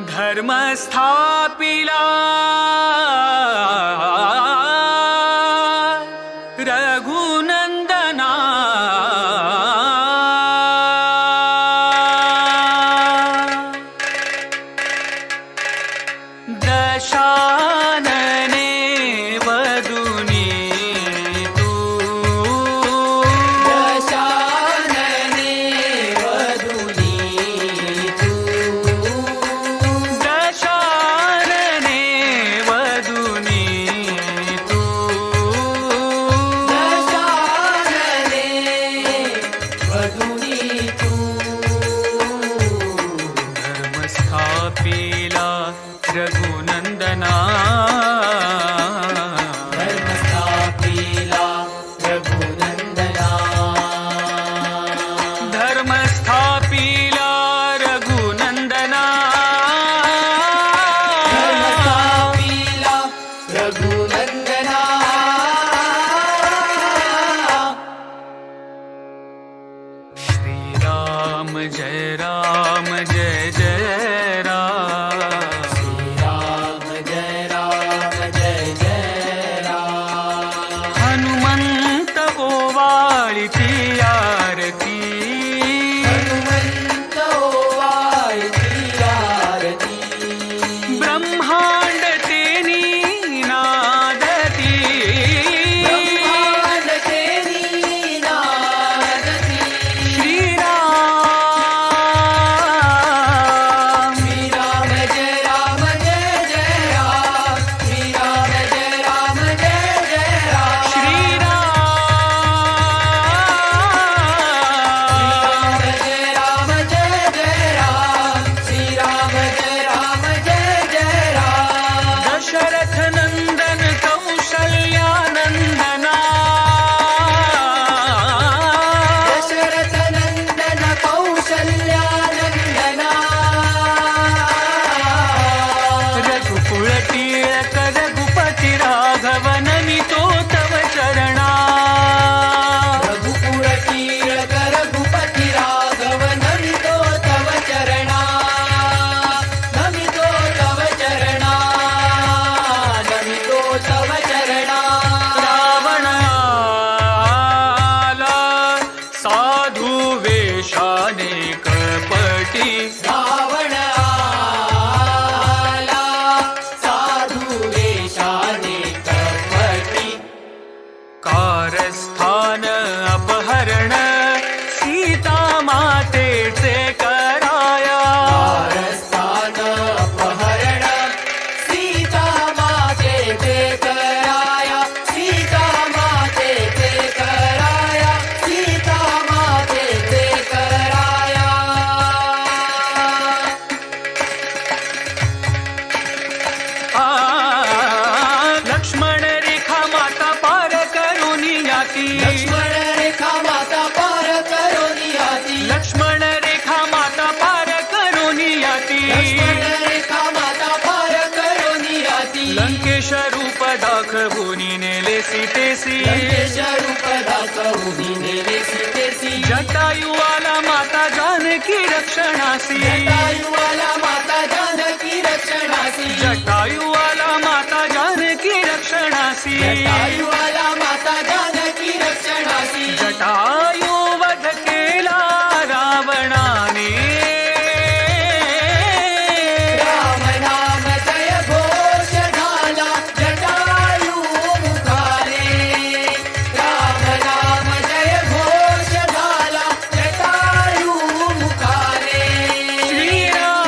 धर्म स्थापिला रघुनंदना दशानने वदुनी तू दशानने वदुनी तू दशानने वदुनी तू दशानने वदुनी तू धर्म स्थापिला रघुनंदना धर्म स्थापिला रघुनंदना धर्म स्थापिला रघुनंदना धर्म स्थापिला रघुनंदना श्रीराम जय राम जय जय राम राम जय राम जय जय राम हनुमंत ओवाळीची आरती हनुमंत ओवाळती आरती ब्रह्मांड तेनी नादती ब्रह्मांड तेरी नादती श्रीराम श्रीराम जय राम जय जय राम श्रीराम जय राम जय जय राम श्रीराम जय राम जय जय राम श्रीराम जय राम जय जय राम दशरथ नंदन कौशल्यानंदना दशरथ नंदन कौशल्यानंदना रघुकुळ टिळक रघुपती राघव नमितो तव चरणा रघुकुळ टिळक रघुपती राघव नमितो तव चरणा नमितो तव चरणा नमितो तव चरणा रावण आला साधू वेशाने कपटी रावण आला साधू वेशाने कपटी कारस्थान अपहरण सीता मातेचे कराया कारस्थान अपहरण सीता मातेचे कराया सीता मातेचे कराया सीता मातेचे कराया लक्ष्मण रेखा माता पार करून याती लक्ष्मण रेखा माता पार करून याती लक्ष्मण रेखा माता पार करून याती लक्ष्मण रेखा माता पार करून याती लंकेश रूप दाखवून नेले सीतेसी लंकेश रूप दाखवून नेले सीतेसी जटायुवाला माता जानकी रक्षणासी जटायुवाला माता जानकी रक्षणासी जटायुवाला माता जानकी रक्षणासी जटायुवाला माता जानकी रक्षणासी जटायु वध केला रावणाने राम नाम जय घोष झाला जटायु मुखाने राम नाम जय घोष झाला जटायु मुखाने श्रीराम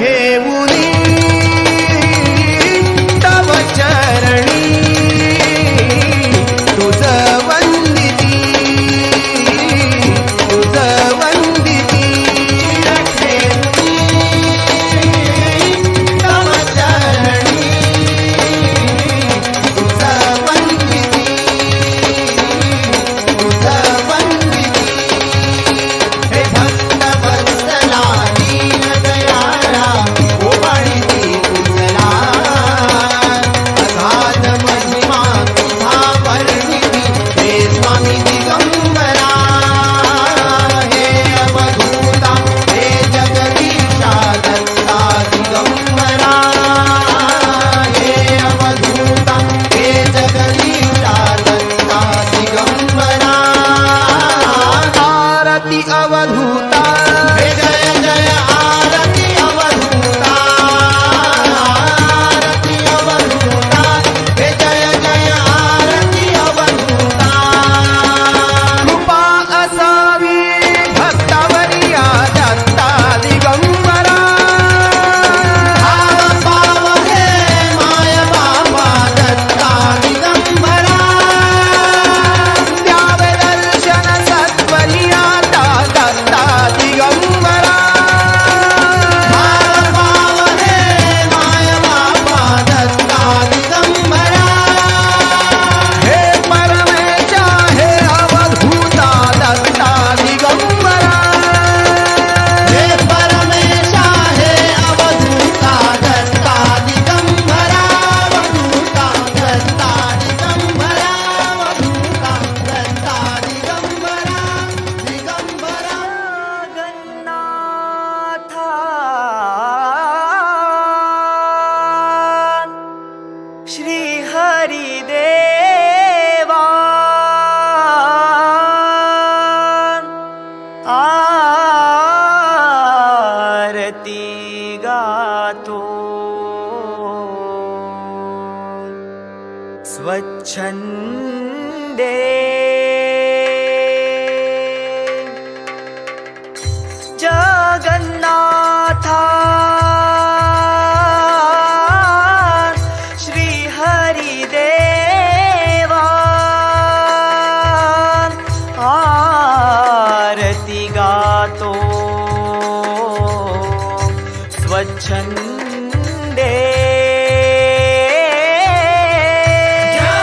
ठेवुनी तव चरणी तुझ वंदिती तुझ वंदिती तव चरणी तुझ वंदिती तुझ वंदिती हे भक्त वत्सला दीन दयाळा ओवाळीती तुझला अगाध महिमा तुझा वर्णिती हे स्वामी दिगंबरा हे अवधूता हे जगदीशा दत्ता दिगंबरा हे अवधूता हे जगदीशा दत्ता दिगंबरा आरती अवधूता हे जय जय आरती अवधूता आरती अवधूता हे जय जय आरती अवधूता कृपा असावी भक्तावरिया दत्ता दिगंबरा भाव भाव हे माय बाबा दत्ता दिगंबरा द्यावे दर्शन सत्वरिया दत्ता दिगंबरा भाव भाव हे माय बाबा दत्ता दिगंबरा हे परमेशा हे अवधूता दत्ता दिगंबरा हे परमेशा हे अवधूता दत्ता दिगंबरा अवधूता दत्ता दिगंबरा अवधूता दत्ता दिगंबरा दिगंबरा जगन्नाथा श्री हरिदेवा आरती गातो स्वच्छंदे जगन्नाथा श्री हरिदेवा आरती गातो स्वच्छंदे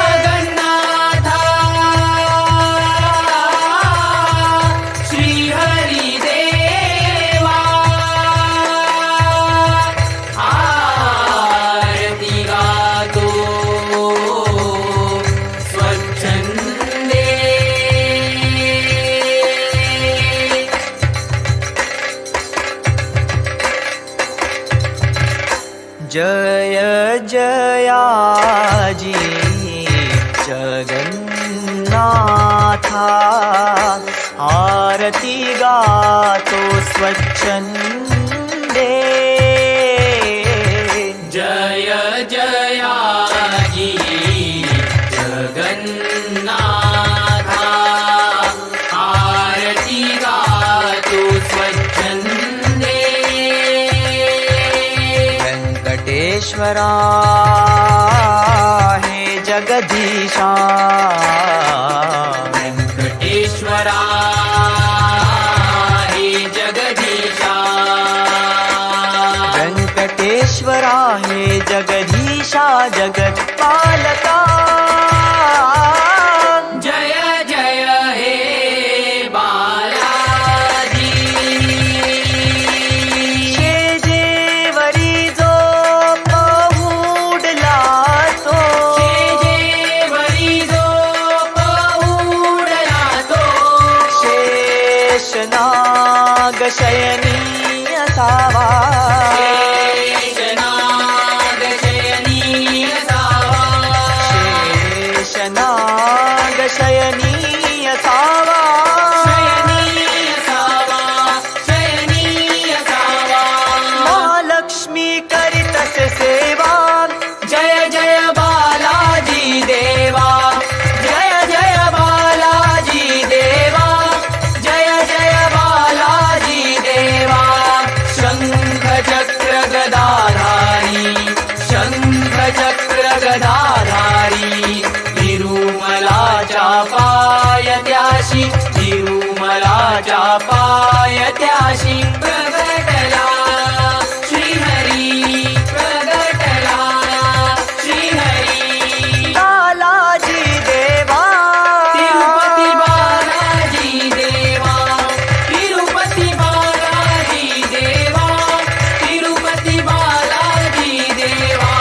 जगन्नाथा श्री हरिदेवा आरती गातो स्वच्छंदे जय जयाजी जगन्नाथा आरती गातो स्वच्छंदे जय जयाजी जगन्नाथा आरती गातो स्वच्छंदे वेंकटेश्वरा हे जगदीशा वेंकटेश्वरा हे जगदीशा वेंकटेश्वरा हे जगदीशा जगत्पालका जय जय हे बालाजी शेजेवरी जो पहुडला तो शेजेवरी जो पहुडला तो शेषनाग शयनी असावा शेषनाग शयनी असावा शेषनाग शयनी असावा शयनी असावा शयनी असावा महालक्ष्मी करीतसे सेवा जय जय बालाजी देवा जय जय बालाजी देवा जय जय बालाजी देवा शंकर देवाच्या पायथ्याशी प्रगटला श्रीहरी प्रगटला श्रीहरी बालाजी देवा तिरुपती बालाजी देवा तिरुपती बालाजी देवा तिरुपती बालाजी देवा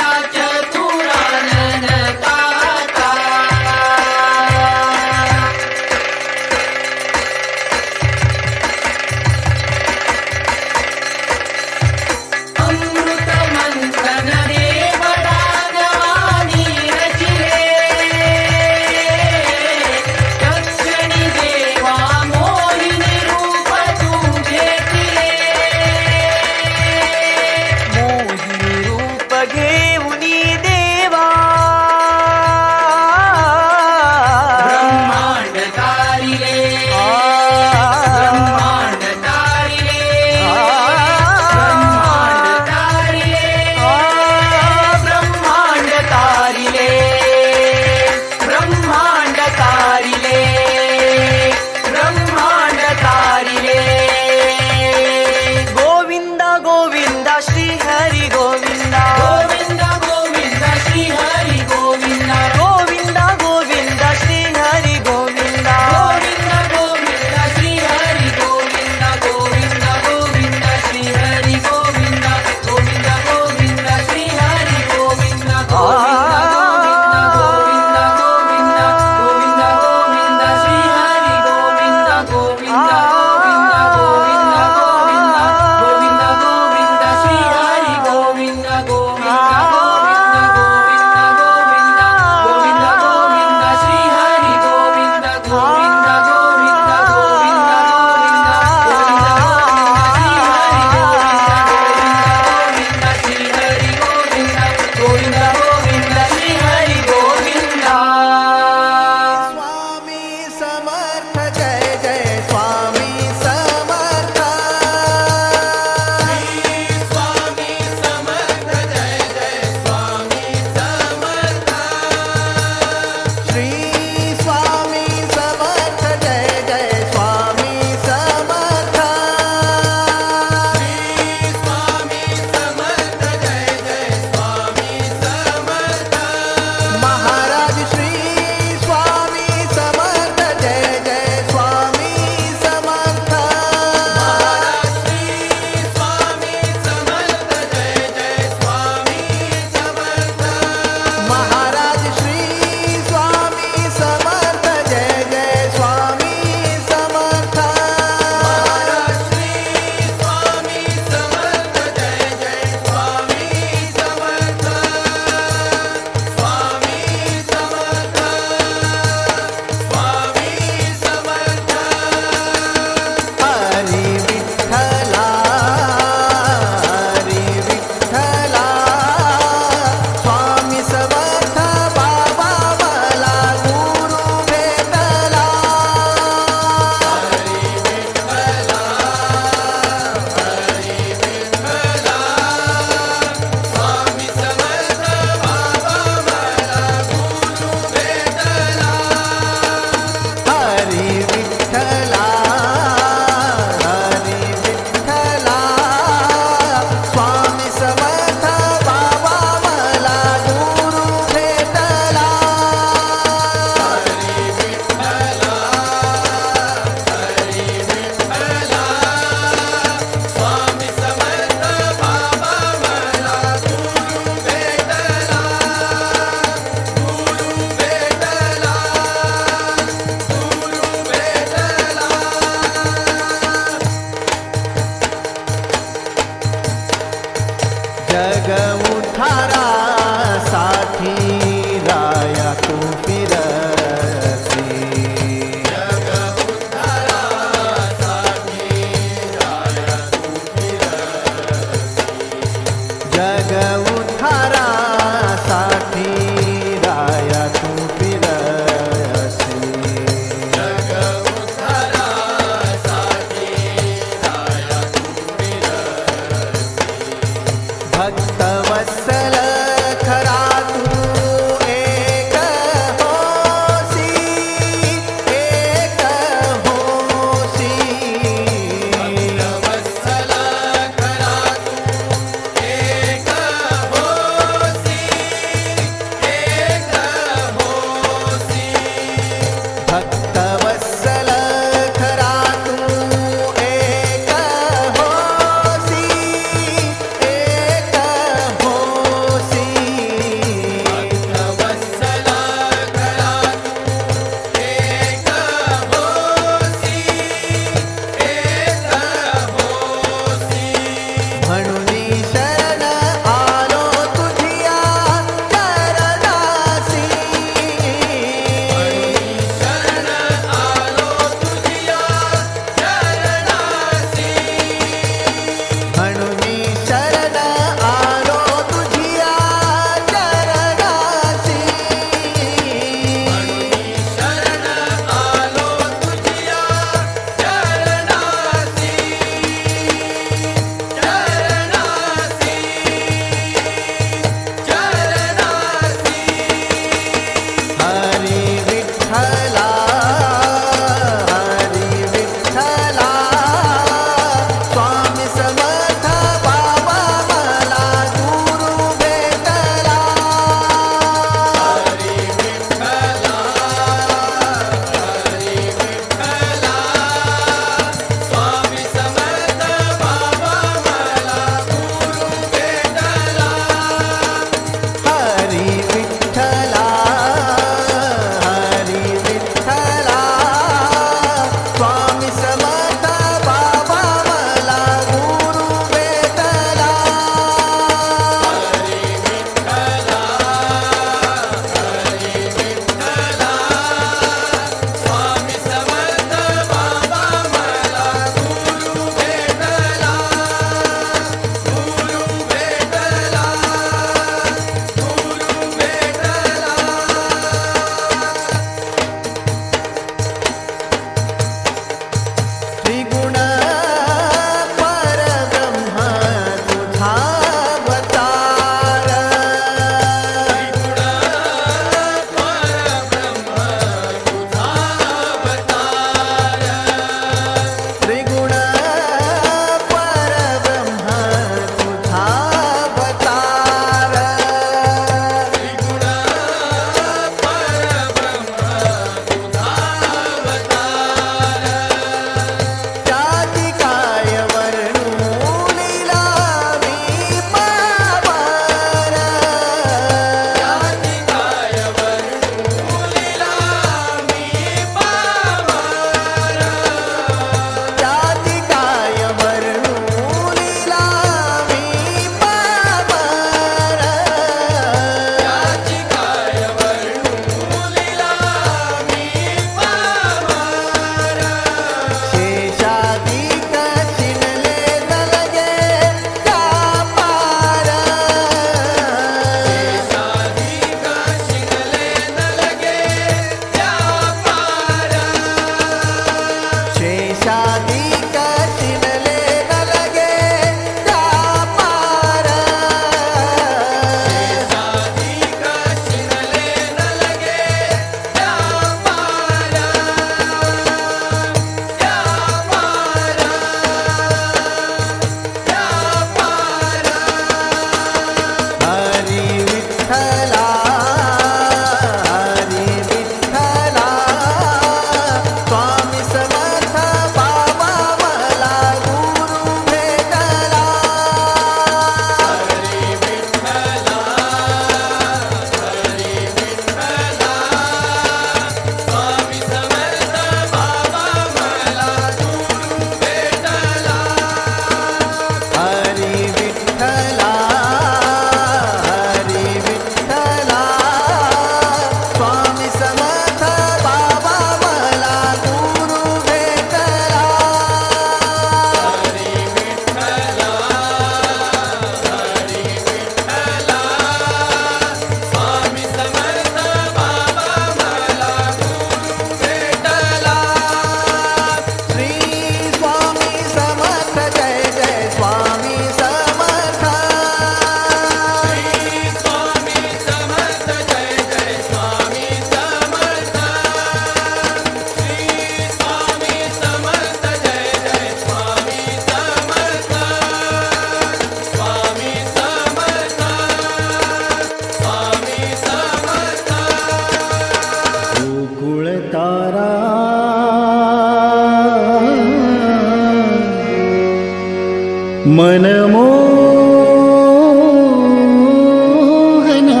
मनमोहना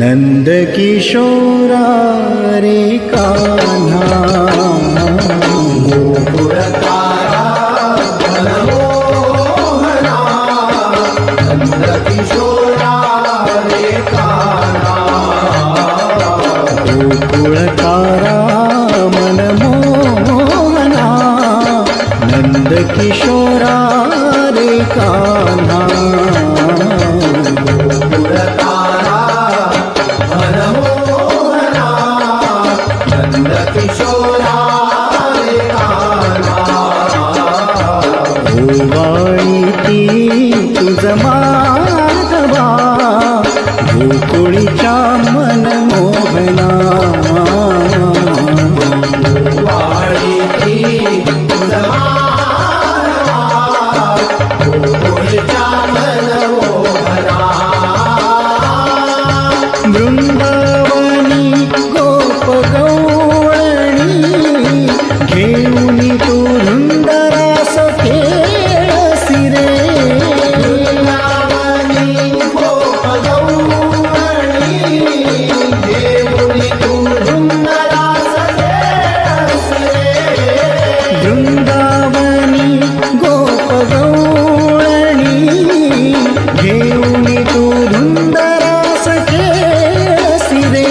नंदकिशोरा रे कान्हा गोकुळकारा मनमोहना नंदकिशोरा रे कान्हा ओवाळीती तुझ माधवा गोकुळीच्या मनमोहना वृंदावनी गोपगौळणी घेऊन तू धुंदरास खेळसी रे वृंदावनी गोपगौळणी घेऊन तू धुंदरास खेळसी रे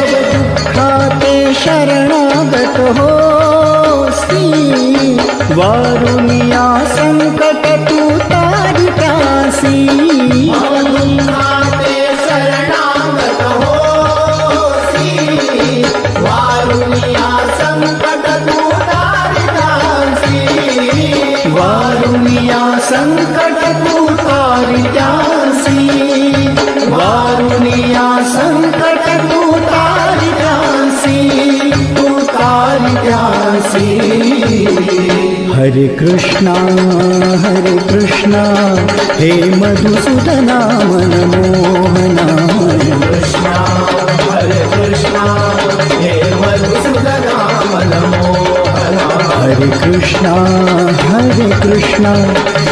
भवदुःखाते शरणागत होसी वारुनिया संकट तू तारितासी वारुनिया संकट तू तारितासी वारुनिया संकट तू तारितासी हरे कृष्णा हे मधुसूदना मनमोहना हरे कृष्णा हे मधुसूदना मनमोहना हरे कृष्णा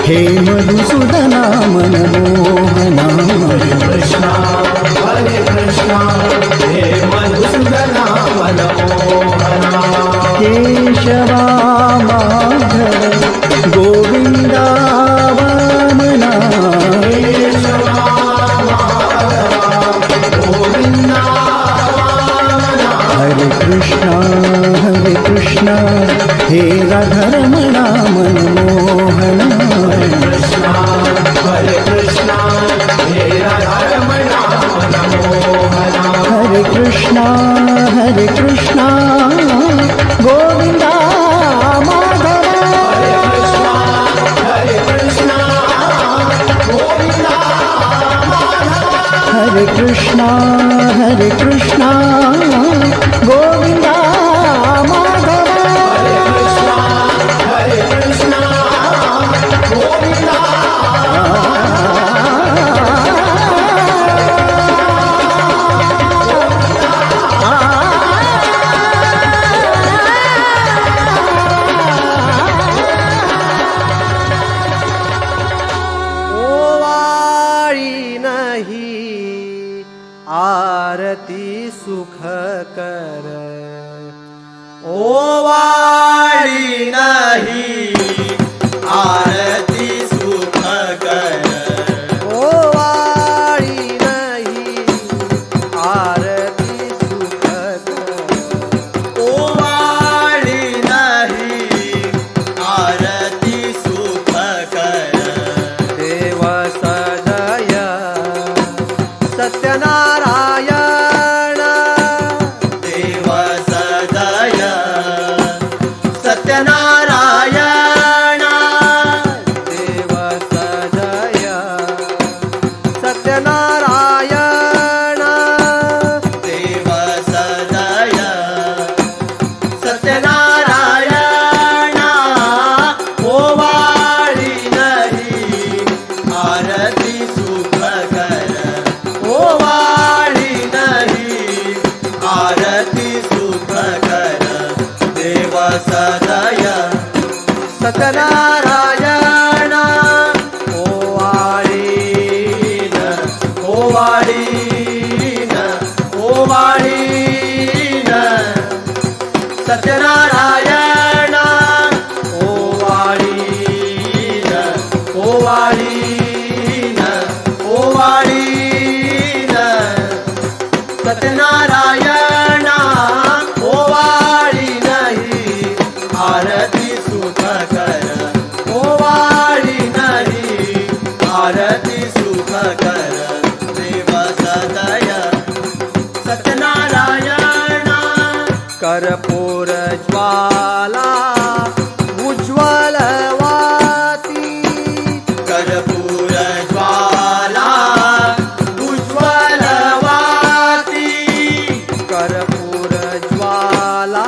हे मधुसूदना मनमोहना कृष्णा हे मधुसूदना मनमोहना केशवा माधव गोविंदा वामना हरे कृष्णा हे राधारमणा मनमोहना हरे कृष्णा हे राधारमणा मनमोहना हरे कृष्णा गोविंदा माधवा हरे कृष्णा गोविंदा हरे कृष्णा गोविंदा माधवा हरे कृष्णा गोविंदा ओवाळी नाही आरती सुखकर ओवाळी नाही आरती सुखकर ओवाळी नाही आरती सुखकर ओवाळी नाही आरती सुखकर देव सदय सत्यनारायण देव सदय सत्यनारायण सत्यनारायण ओवाळीन ओवाळीन ओवाळीन सत्यनारायण ओवाळीन ओवाळीन ओवाळीन सत्यनारायण ओवाळी नाही आरती सुख कर ओवाळी नाही आरती सुख कर देव सदय सत्यनारायण कर्पूर ज्वाला उज्ज्वलवाती कर्पूर ज्वाला उज्ज्वलवाती कर्पूर ज्वाला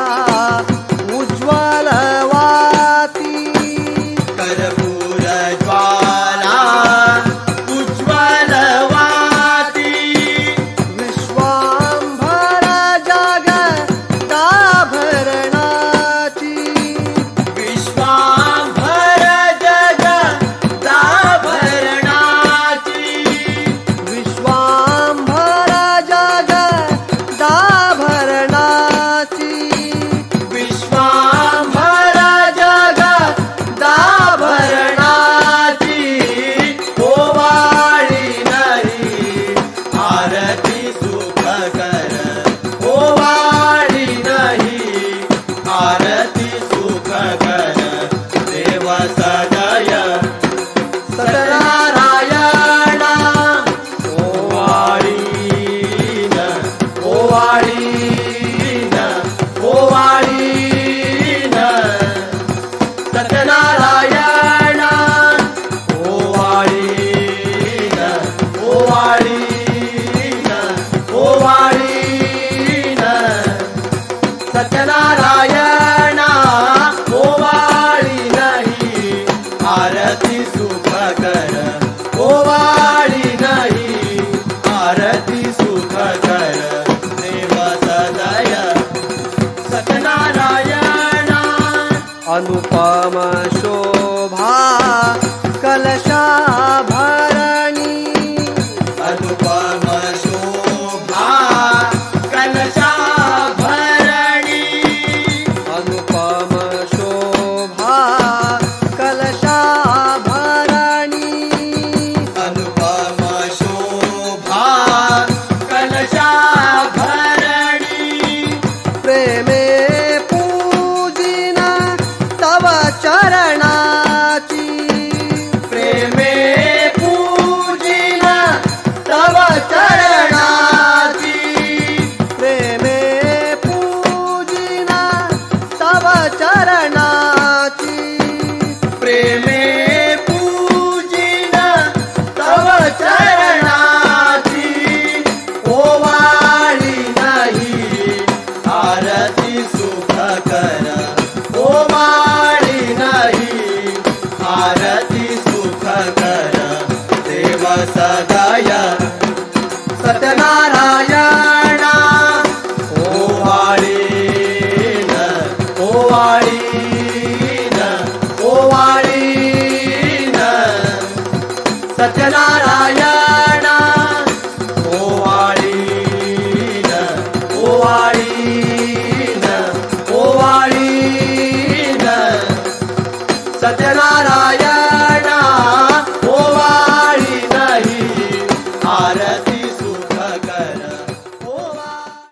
उज्ज्वलवाती कर्पूर ज्वाला उज्ज्वलवाती विश्वांभर जगदाभरणाची विश्वांभर जगदाभरणाची विश्वांभर जगदाभरणाची विश्वांभर जगदाभरणाची ओवाळी नाही आरती सुख कर ओवाळी नाही आरती सुख कर देव सदय सत्यनारायण ओवाळीन ओवाळीन ओवाळीन सत्यनारायण ओवाळीन ओवाळीन ओवाळीन सत्यनारायण ओवाळी नाही आरती सुख कर ओवाळी नाही आरती सुख कर देव सदय सत्यनारायण अनुपम शोभा कलशाभरणी अनुपम शोभा कलशाभरणी अनुपम शोभा कलशाभरणी अनुपम शोभा कलशाभरणी प्रेमे पूजिन तव चरणाची प्रेमे पूजिन तव चरणाची प्रेमे पूजिन तव चरणाची प्रेमे पूजिन तव चरणाची ओवाळी नाही आरती सुख कर ओवाळी नाही आरती सुख कर देव सदय सत्यनारायण